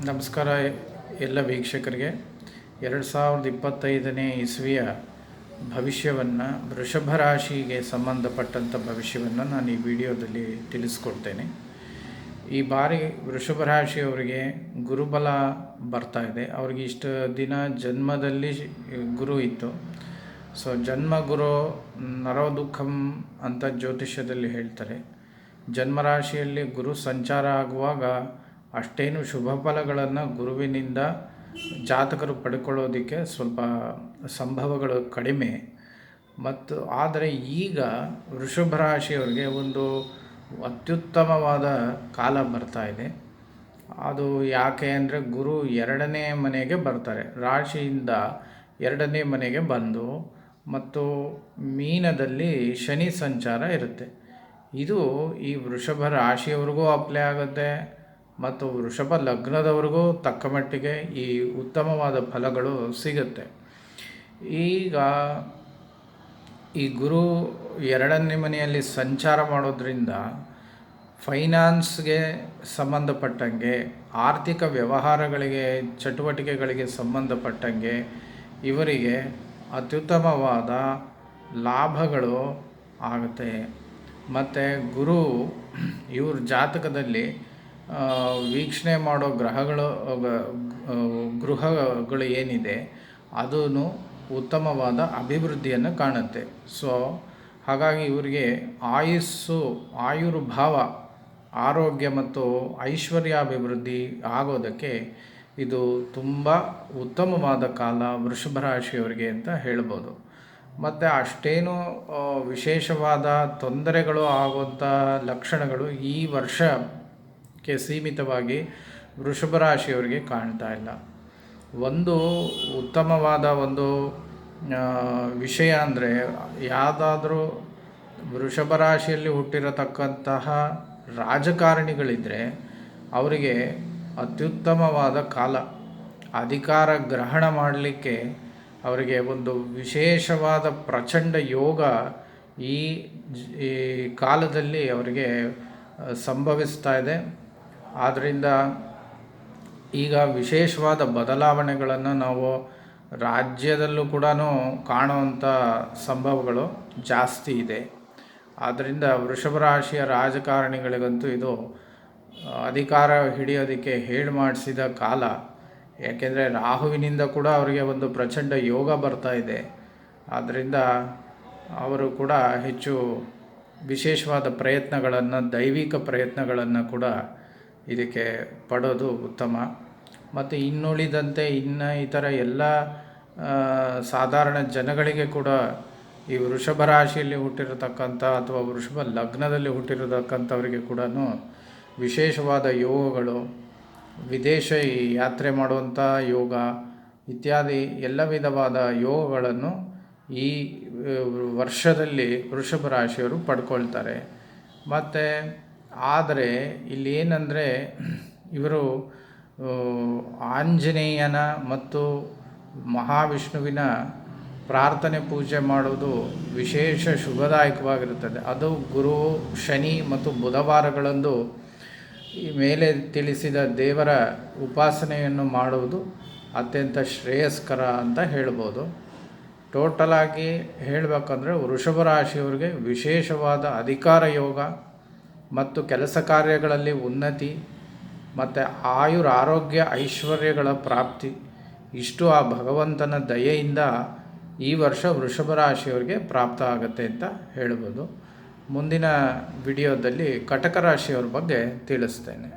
ನಮಸ್ಕಾರ ಎಲ್ಲ ವೀಕ್ಷಕರಿಗೆ. 2025ನೇ ಇಸ್ವಿಯ ಭವಿಷ್ಯವನ್ನು, ವೃಷಭ ರಾಶಿಗೆ ಸಂಬಂಧಪಟ್ಟಂಥ ಭವಿಷ್ಯವನ್ನು ನಾನು ಈ ವಿಡಿಯೋದಲ್ಲಿ ತಿಳಿಸ್ಕೊಡ್ತೇನೆ. ಈ ಬಾರಿ ವೃಷಭ ರಾಶಿಯವರಿಗೆ ಗುರುಬಲ ಬರ್ತಾ ಇದೆ. ಅವ್ರಿಗೆ ಇಷ್ಟು ದಿನ ಜನ್ಮದಲ್ಲಿ ಗುರು ಇತ್ತು. ಸೊ ಜನ್ಮ ಗುರು ನರೋದುಃಖಂ ಅಂತ ಜ್ಯೋತಿಷ್ಯದಲ್ಲಿ ಹೇಳ್ತಾರೆ. ಜನ್ಮರಾಶಿಯಲ್ಲಿ ಗುರು ಸಂಚಾರ ಆಗುವಾಗ ಅಷ್ಟೇನು ಶುಭ ಫಲಗಳನ್ನು ಗುರುವಿನಿಂದ ಜಾತಕರು ಪಡ್ಕೊಳ್ಳೋದಕ್ಕೆ ಸ್ವಲ್ಪ ಸಂಭವಗಳು ಕಡಿಮೆ. ಮತ್ತು ಆದರೆ ಈಗ ವೃಷಭ ರಾಶಿಯವರಿಗೆ ಒಂದು ಅತ್ಯುತ್ತಮವಾದ ಕಾಲ ಬರ್ತಾ ಇದೆ. ಅದು ಯಾಕೆ ಅಂದರೆ ಗುರು 2ನೇ ಮನೆಗೆ ಬರ್ತಾರೆ. ರಾಶಿಯಿಂದ 2ನೇ ಮನೆಗೆ ಬಂದು ಮತ್ತು ಮೀನದಲ್ಲಿ ಶನಿ ಸಂಚಾರ ಇರುತ್ತೆ. ಇದು ಈ ವೃಷಭ ರಾಶಿಯವ್ರಿಗೂ ಅಪ್ಲೈ ಆಗುತ್ತೆ ಮತ್ತು ವೃಷಭ ಲಗ್ನದವರೆಗೂ ತಕ್ಕ ಮಟ್ಟಿಗೆ ಈ ಉತ್ತಮವಾದ ಫಲಗಳು ಸಿಗುತ್ತೆ. ಈಗ ಈ ಗುರು 2ನೇ ಮನೆಯಲ್ಲಿ ಸಂಚಾರ ಮಾಡೋದ್ರಿಂದ ಫೈನಾನ್ಸ್ಗೆ ಸಂಬಂಧಪಟ್ಟಂಗೆ, ಆರ್ಥಿಕ ವ್ಯವಹಾರಗಳಿಗೆ, ಚಟುವಟಿಕೆಗಳಿಗೆ ಸಂಬಂಧಪಟ್ಟಂಗೆ ಇವರಿಗೆ ಅತ್ಯುತ್ತಮವಾದ ಲಾಭಗಳು ಆಗುತ್ತೆ. ಮತ್ತು ಗುರು ಇವ್ರ ಜಾತಕದಲ್ಲಿ ವೀಕ್ಷಣೆ ಮಾಡೋ ಗೃಹಗಳು ಏನಿದೆ ಅದೂ ಉತ್ತಮವಾದ ಅಭಿವೃದ್ಧಿಯನ್ನು ಕಾಣುತ್ತೆ. ಸೊ ಹಾಗಾಗಿ ಇವರಿಗೆ ಆಯುರ್ಭಾವ, ಆರೋಗ್ಯ ಮತ್ತು ಐಶ್ವರ್ಯಾಭಿವೃದ್ಧಿ ಆಗೋದಕ್ಕೆ ಇದು ತುಂಬ ಉತ್ತಮವಾದ ಕಾಲ ವೃಷಭ ರಾಶಿಯವರಿಗೆ ಅಂತ ಹೇಳ್ಬೋದು. ಮತ್ತು ಅಷ್ಟೇನು ವಿಶೇಷವಾದ ತೊಂದರೆಗಳು ಆಗುವಂಥ ಲಕ್ಷಣಗಳು ಈ ವರ್ಷಕ್ಕೆ ಸೀಮಿತವಾಗಿ ವೃಷಭ ರಾಶಿಯವರಿಗೆ ಕಾಣ್ತಾ ಇಲ್ಲ. ಒಂದು ಉತ್ತಮವಾದ ಒಂದು ವಿಷಯ ಅಂದರೆ, ಯಾವುದಾದ್ರೂ ವೃಷಭ ರಾಶಿಯಲ್ಲಿ ಹುಟ್ಟಿರತಕ್ಕಂತಹ ರಾಜಕಾರಣಿಗಳಿದ್ದರೆ ಅವರಿಗೆ ಅತ್ಯುತ್ತಮವಾದ ಕಾಲ. ಅಧಿಕಾರ ಗ್ರಹಣ ಮಾಡಲಿಕ್ಕೆ ಅವರಿಗೆ ಒಂದು ವಿಶೇಷವಾದ ಪ್ರಚಂಡ ಯೋಗ ಈ ಕಾಲದಲ್ಲಿ ಅವರಿಗೆ ಸಂಭವಿಸ್ತಾ ಇದೆ. ಆದ್ದರಿಂದ ಈಗ ವಿಶೇಷವಾದ ಬದಲಾವಣೆಗಳನ್ನು ನಾವು ರಾಜ್ಯದಲ್ಲೂ ಕೂಡ ಕಾಣುವಂಥ ಸಂಭವಗಳು ಜಾಸ್ತಿ ಇದೆ. ಆದ್ದರಿಂದ ವೃಷಭ ರಾಶಿಯ ರಾಜಕಾರಣಿಗಳಿಗಂತೂ ಇದು ಅಧಿಕಾರ ಹಿಡಿಯೋದಕ್ಕೆ ಹೇಳಿ ಮಾಡಿಸಿದ ಕಾಲ. ಯಾಕೆಂದರೆ ರಾಹುವಿನಿಂದ ಕೂಡ ಅವರಿಗೆ ಒಂದು ಪ್ರಚಂಡ ಯೋಗ ಬರ್ತಾ ಇದೆ. ಆದ್ದರಿಂದ ಅವರು ಕೂಡ ಹೆಚ್ಚು ವಿಶೇಷವಾದ ಪ್ರಯತ್ನಗಳನ್ನು, ದೈವಿಕ ಪ್ರಯತ್ನಗಳನ್ನು ಕೂಡ ಇದಕ್ಕೆ ಪಡೋದು ಉತ್ತಮ. ಮತ್ತು ಇನ್ನುಳಿದಂತೆ ಇತರ ಎಲ್ಲ ಸಾಧಾರಣ ಜನಗಳಿಗೆ ಕೂಡ ಈ ವೃಷಭ ರಾಶಿಯಲ್ಲಿ ಹುಟ್ಟಿರತಕ್ಕಂಥ ಅಥವಾ ವೃಷಭ ಲಗ್ನದಲ್ಲಿ ಹುಟ್ಟಿರತಕ್ಕಂಥವರಿಗೆ ಕೂಡ ವಿಶೇಷವಾದ ಯೋಗಗಳು, ವಿದೇಶ ಯಾತ್ರೆ ಮಾಡುವಂಥ ಯೋಗ ಇತ್ಯಾದಿ ಎಲ್ಲ ವಿಧವಾದ ಯೋಗಗಳನ್ನು ಈ ವರ್ಷದಲ್ಲಿ ವೃಷಭ ರಾಶಿಯವರು ಪಡ್ಕೊಳ್ತಾರೆ. ಮತ್ತು ಆದರೆ ಇಲ್ಲಿ ಏನಂದರೆ, ಇವರು ಆಂಜನೇಯನ ಮತ್ತು ಮಹಾವಿಷ್ಣುವಿನ ಪ್ರಾರ್ಥನೆ ಪೂಜೆ ಮಾಡೋದು ವಿಶೇಷ ಶುಭದಾಯಕವಾಗಿರುತ್ತದೆ. ಅದು ಗುರು, ಶನಿ ಮತ್ತು ಬುಧವಾರಗಳಂದು ಈ ಮೇಲೆ ತಿಳಿಸಿದ ದೇವರ ಉಪಾಸನೆಯನ್ನು ಮಾಡುವುದು ಅತ್ಯಂತ ಶ್ರೇಯಸ್ಕರ ಅಂತ ಹೇಳ್ಬೋದು. ಟೋಟಲಾಗಿ ಹೇಳಬೇಕಂದ್ರೆ ವೃಷಭ ರಾಶಿಯವರಿಗೆ ವಿಶೇಷವಾದ ಅಧಿಕಾರ ಯೋಗ ಮತ್ತು ಕೆಲಸ ಕಾರ್ಯಗಳಲ್ಲಿ ಉನ್ನತಿ ಮತ್ತು ಆರೋಗ್ಯ ಐಶ್ವರ್ಯಗಳ ಪ್ರಾಪ್ತಿ ಇಷ್ಟು ಆ ಭಗವಂತನ ದಯೆಯಿಂದ ಈ ವರ್ಷ ವೃಷಭ ರಾಶಿಯವರಿಗೆ ಪ್ರಾಪ್ತ ಆಗುತ್ತೆ ಅಂತ ಹೇಳ್ಬೋದು. ಮುಂದಿನ ವಿಡಿಯೋದಲ್ಲಿ ಕಟಕ ರಾಶಿಯವ್ರ ಬಗ್ಗೆ ತಿಳಿಸ್ತೇನೆ.